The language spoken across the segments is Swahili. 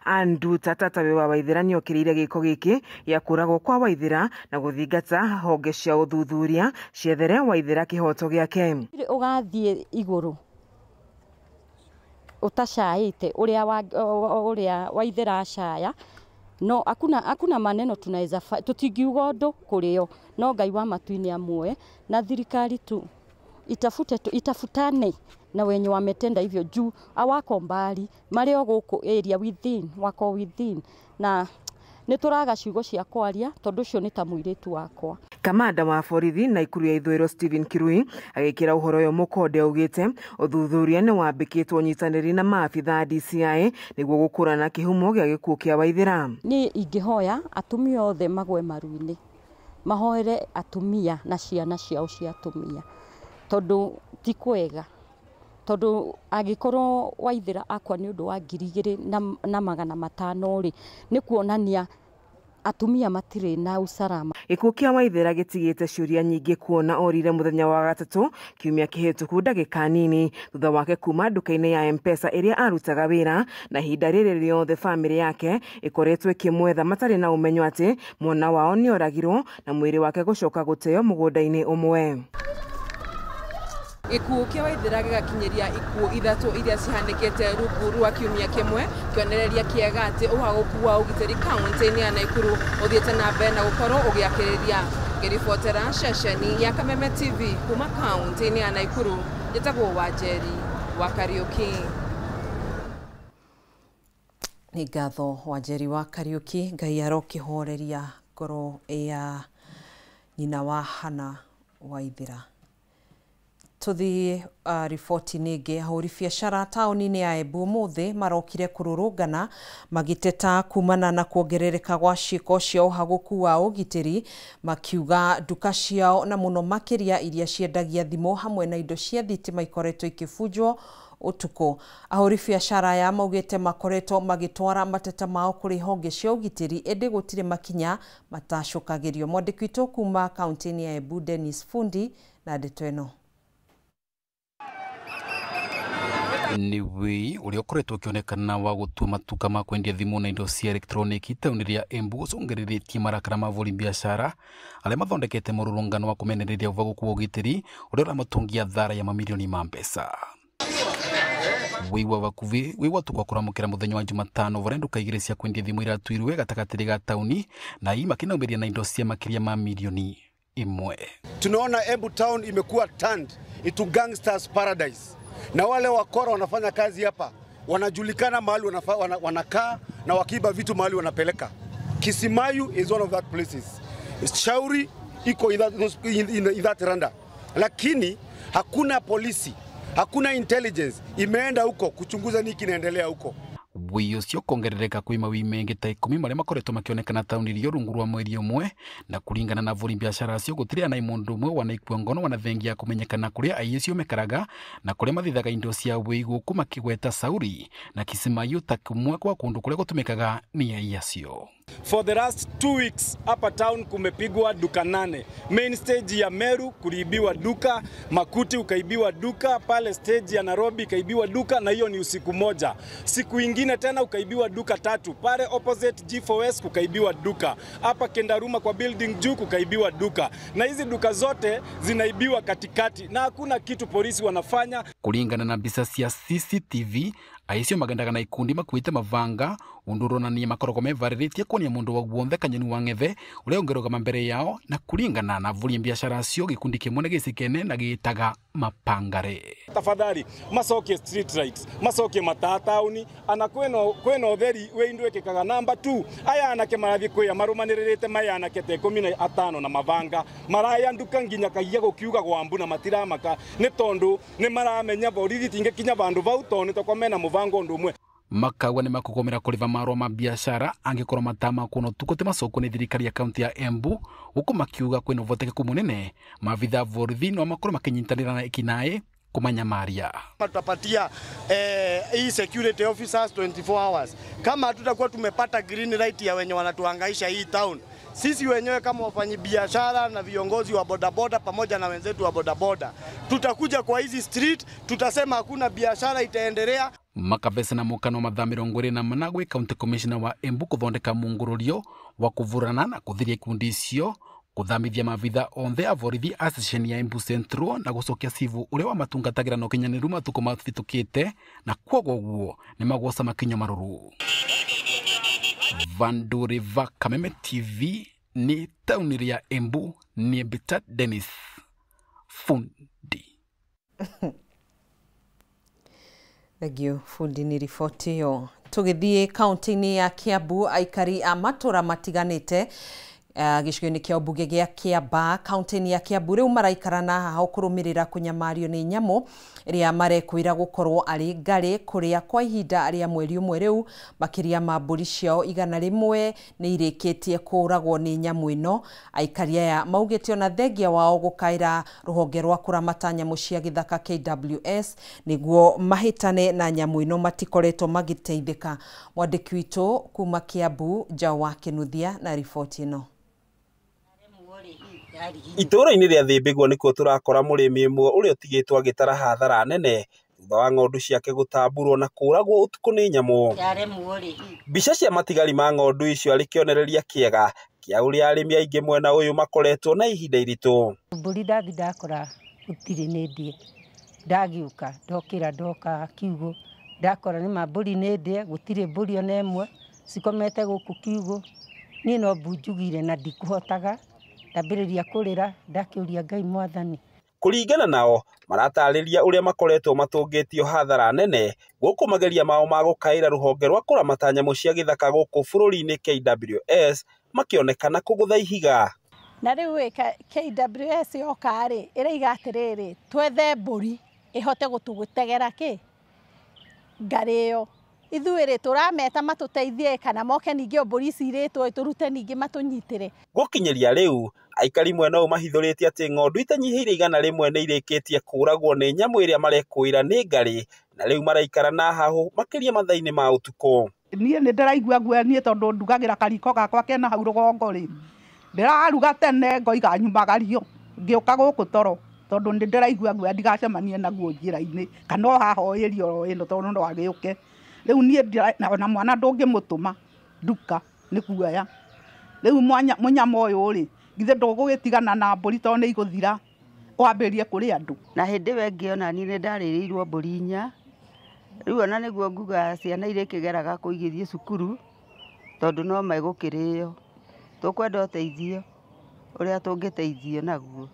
Andu Tatatawe wa Waithira ni okirire giko giki ya kuragwo kwa Waithira na guthingata honge cia uthuthuria ciethere Waithira kihoto giake. Ugathie iguru utashaite uria Waithira ashaya no akuna maneno tunaweza tutingiuga undu kurio no Ngai wa matuini amwe na thirikari tu itafutane na wenye wametenda hivyo juu awako mbali mareo guku area wako within na nituraga ciugo cia kwaria tondu cio ni ta muiritu wakwa. Kamanda wa borithi Naikuru ya Ithũĩro Stephen Kirui agikira uhoro yo mukonde augite uthuthuria ni wambikitwo nyitaniri na maabitha DCI niguo gukurana kihumo gia gikuo kia Waithira. Ni ingihoya atumia othe magwe maruini mahoere atumia na ciana ciao cia atumia tondu ti kwega tondu agikorwo Waithira akwa ni undu wa 2,500 ri ni kuonania atumia matire na usalama. Gikuo kia Waithira gitigite ciuria nyingi kuona orire muthenya wa gatatu kiumia kihituku ndagika nini thutha wake kuma nduka-ini ya M-Pesa iria arutaga wira na hinda riri riothe family yake ikoretwo ikimwetha matari na umenyo ati mwana wao ni oragirwo na mwiri wake gucoka guteo mugunda-ini umwe. Gikuo kia Waithira gigakinyeria ikuo ithatu iria cihanikite rungu rwa kiumia kimwe kionereria kiega ati uhaguku wa ugiteri kaunti-ini ya Naikuru uthiete na mbere na gukorwo ugiakiriria. Ngiribotera ceceni ya Kameme TV kuma kaunti-ini ya Naikuru njitagwo Wanjeri wa Kariuki. Ni ngatho Wanjeri wa Kariuki, Ngai arokihoreria ngoro ya nyina wa Hana Waithira. Tuthi ripoti ningi ahuri biacara tauni-ini ya Embu muthi marokire kururungana magiteta kumana na kuongerereka gwa ciiko cia uhaguku wa ugitiri makiuga nduka ciao na muno makiria iria ciendagia thimo hamwe na indo cia thitima ikoretwo ikibunjwo utuku. Ahuri biacara ya maugite makoretwo magitwara mateta mao kuri honge cia ugitiri ende gutire makinya matashukagirio. Mwandiki witu kuma kaunti-ini ya Embu Dennis Fundi na ndeto eno. Ni wei uria ukoretwo ukionekana wa gutua matuka ma kwendia thimu na indo cia elektroniki tauni ya Embu gucungiririe marakara ma buri biashara aria mathondekete mururungano wa kumenereria uvaguku wa ugitiri uria uramatungia thara ya mamilioni ma mbeca. Wei wa vakuvi wei watukwa kuramukira muthenya wa Jumatano varenduka igire cia kwendia thimu iratuirwe gatagatiri ga tauni na hii makinaumiria na indo cia makiria ma milioni imwe. Tunaona Embu town imekuwa turned into gangsters paradise. Na wale wakora wanafanya kazi hapa wanajulikana mahali wanakaa na wakiba vitu mahali wanapeleka. Kisimayu is one of that places. Shauri iko in that randa. Lakini hakuna polisi, hakuna intelligence imeenda huko kuchunguza nini kinaendelea huko. Wei ucio kongerereka kwi mawi mengi ta 10 maria makoretwo makionekana tauni rio rungu rwa mweri umwe na kuringana na buri biashara cio gutiri ana mundu umwe wanaikua ngono wanathengia kumenyekana kuria aicio mekaraga na kuria mathithaga indo cia wei guku makigweta Sauri na Kisimayu ta kumwe kwa kundu kuria gutumikaga ni aicio. For the last 2 weeks hapa town kumepigwa duka 8. Main stage ya Meru kuliibiwa duka, Makuti ukaibiwa duka, pale stage ya Nairobi kaibiwa duka na hiyo ni usiku moja. Siku ingine tena ukaibiwa duka 3. Pale opposite G4S kukaibiwa duka. Hapa Kendaruma kwa building juu kukaibiwa duka. Na hizi duka zote zinaibiwa katikati na hakuna kitu polisi wanafanya. Kulingana na mbica cia CCTV aicio magendaga na ikundi makuite mavanga unduronania makoroko mevariritie kuonia mundu wa guothe kanyeni wa ngethe uria ungerugama mbere yao na kuringana na buri biashara cio gikundi kimwe gicikene na gitaga mapangare. Tafadhali masoke street lights, masoke mataa tauni ana kweno theri weindu ekikaga number 2 aya anake marathi kuya marumanirite maya anake te 15 na mavanga maraya nduka nginya kagia gukiuga gwambu na matiramaka ni tondu ni maramenya borithi tingekinya bandu vau toni tokomena muvango ndumwe. Makauga ni makugomera kuriva marwa ma biashara angikorwo matama kuno tukote masoko ni thirikari ya kaunti ya Embu huko makiuga kwina uvotekeku munene mavitha borithi no makorwo makinyitanira na ekinae kumanyamaria. Tutapatia hii security officers 24 hours. Kama hatutakuwa tumepata green light ya wenye wanatuhangaisha hii town, sisi wenyewe kama wafanyi biashara na viongozi wa bodaboda pamoja na wenzetu wa bodaboda tutakuja kwa hizi street, tutasema hakuna biashara itaendelea. makabese na mukano mathaa 24 gwĩ county commissioner wa Embu kuthondeka mungururio wa kuvurana na kuthiria ikundi icio, kuthamithia mavitha onthe a borithi a station ya Embu Central na gucokia civu uria wa matungatagira na ukinyaniru matuko mavitukite, na kwoguo guo ni magwoca makinyo maruru. Vanduriva Kameme TV ni tauni ya Embu ni Bita Dennis Fundi. Thegio Fundi ni riboti yo. Tugithie kaunti-ini ya Kiambu, aikari a matura matiganite gicigo-ini kia mbunge gia Kiamba kaunti-ini ya Kiambu riu maraikarana haha kurumirira kunyamario ni nyamu iria marekwira gukorwo ari ngari kuria kwa ihinda aria mweri umwe riu makiria ma mburi ciao 100 ni irikitie kuragwo ni nyamu ino. Aikari aya maugite ona thengia wao gukaira ruhonge rwa kuramata nyamu cia githaka KWS niguo mahitane na nyamu ino matikoretwo magiteithika. Mwandiki witu kuma Kiambu Jawa Kinuthia na riboti ino. Itura-ini ria Thimbigwo nikuo turakora murimi imwe uria utigitwo agitara hathara nene thutha wa ng'ondu ciake gutamburwo na kuragwo utuku ni nyamu. Mbica cia matigari ma ng'ondu icio ari kionereria kiega kia uria arimi aingi mwena uyu makoretwo na ihinda iritu. Mburi ndathi ndakora gutiri ni ndie ndagiuka ndokira ndoka kiugo ndakora ni mamburi ni ndie gutiri mburi ona imwe cikomete guku kiugo ni no mbunjugire na ndikuhotaga ndambiriria kurira ndakiuria Ngai Mwathani. Kuringana nao maratariria uria makoretwo matungitio hathara nene guku mageria mao ma gukaira ruhonge rwa kuramata nyamu cia githaka guku bururi-ini KWS makionekana kugutha ihiga. Na riu KWS yokari iriga atiriri twethe mburi ihote gutugutegera ki ngari iyo ithuire turameta matuteithie kana moke ningi mburi ciritwo turute ningi matunyitire. Gukinyeria riu aikari mwena u mahithuritie ati ng'ondu itanyihiire 100 ni irikitie kuragwo ni nyamu iria marekwira ni ngari na riu maraikara na hahu makiria mathaini ma utuku. Nie ni ndiraigua gwe nie tondu ndugagira kariko gakwa kena hau rugongo ri ndiraruga tene ngoiga nyumagario ngiuka guku toro tondu ni ndiraigua gwe ndigacemanie naguo njira-ini kana hahoirio ro ino tondu ndo agiuke riu nie na mwana ndungimutuma nduka ni kuoya riu munyama uyu ri githe ndugugitigana na mburi tondu ni iguthira wambirie kuri andu na hindi we ngiona ni ndaririirwo mburi 4 riu ona niguo nguga ciana iria ikigeraga kuigithie cukuru tondu no maigukirio tukwenda uteithio uria tungiteithio naguo.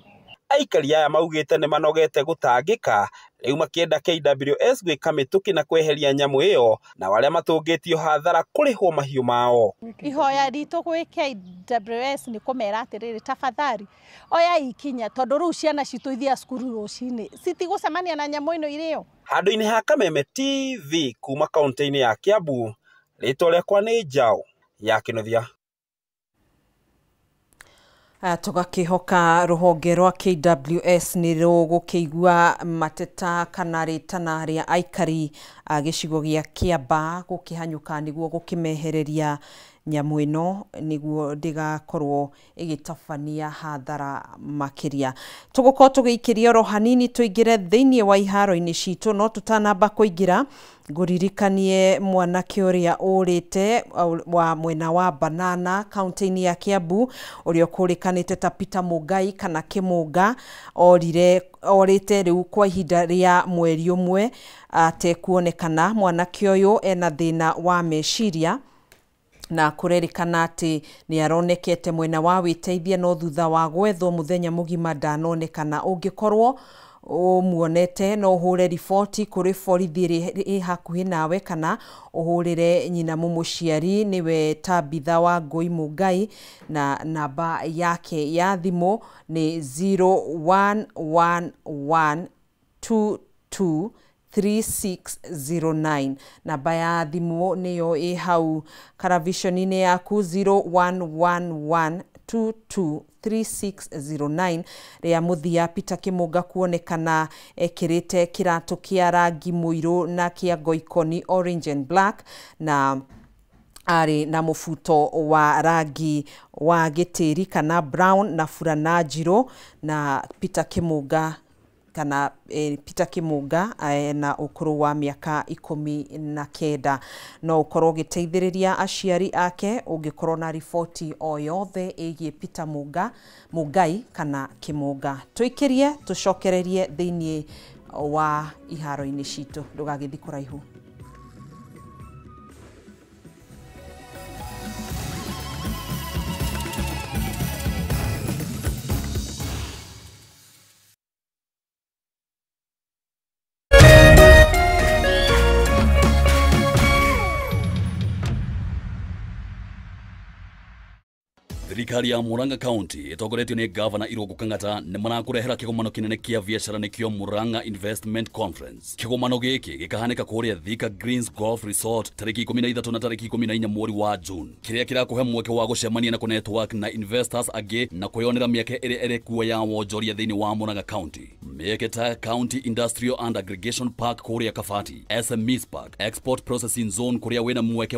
Aikari aya maugite ni manogete gutangika riu makienda KWS gwika mituki na kweheria nyamu iyo na waria matungitio hathara kurihwo mahiu mao. Ihoya ritu gwi KWS ni kumera atiriri tafadhali oya ikinya tondu riu ciana citu ithia cukuru rucini citigucemania na nyamu ino irio. Handu-ini ha Kameme TV kuma kaunti-ini ya Kiambu ritwa riakwa ni Njau ya Kinuthia. Tugakihoka ruhonge rwa KWS ni rugukiigua mateta kana ritana ria aikari gicigo gia Kiamba gukihanyuka niguo gukimehereria nyamu ino niguo ndigakorwo igitabania hathara makiria. Tugukorwo tugiikiria ro hanini tuingire thiini wa iharo-ini citu no tutanamba kuingira nguririkanie mwanake uria urite wa mwena wa Banana kaunti-ini ya Kiambu uria kurikanite ta Peter Mugai kana Kimunga orite riu kwa ihinda ria mweri umwe atekuonekana. Mwanake uyu ena thina wa meciria na kurerikana ati ni aronekete mwena wa witeithia no thutha wa gwethwo muthenya mugima ndanonekana. Ungikorwo umuonete no uhure riboti kuri borithi iri hakuhi nawe kana uhurire nyina mumuciari niwe Tabitha wa Ngui Mugai na namba yake ya thimu ni 0111223609. Namba ya thimu niyo i hau karavishoni-ini yaku 0111223609 ria muthia Peter Kimunga kuonekana ekirite kiratu kia rangi muiru na kia ngoikoni orange and black na ari na mufuto wa rangi wa gitiri kana brown na furana njiro na Peter Kimunga kana Peter Kimunga na ukuru wa miaka 19 no ukorwo giteithiriria aciari ake ungikorwo na ripoti o yothe igie Peter Mungai kana Kimunga. Tuikirie tucokererie thiini wa iharo-ini citu ndugagithi kuraihu. Thirikari ya Murang'a County itogoretio ni Governor Irungu Kang'ata ni marakurehera kigomano kinene kia biashara nikio Murang'a Investment Conference. Kigomano giki gikahanika kuria Thika Greens Golf Resort tariki 13 na tariki 14 mweri wa June. Kiria kirakuhe mweke wa gucemania na ku network na investors age na kuyonera mieke ere kuwa ya wonjoria thiini wa Murang'a County. Mieke ta County Industrial and Aggregation Park kuria Kafati, SMEs Park, Export Processing Zone kuria wina mweke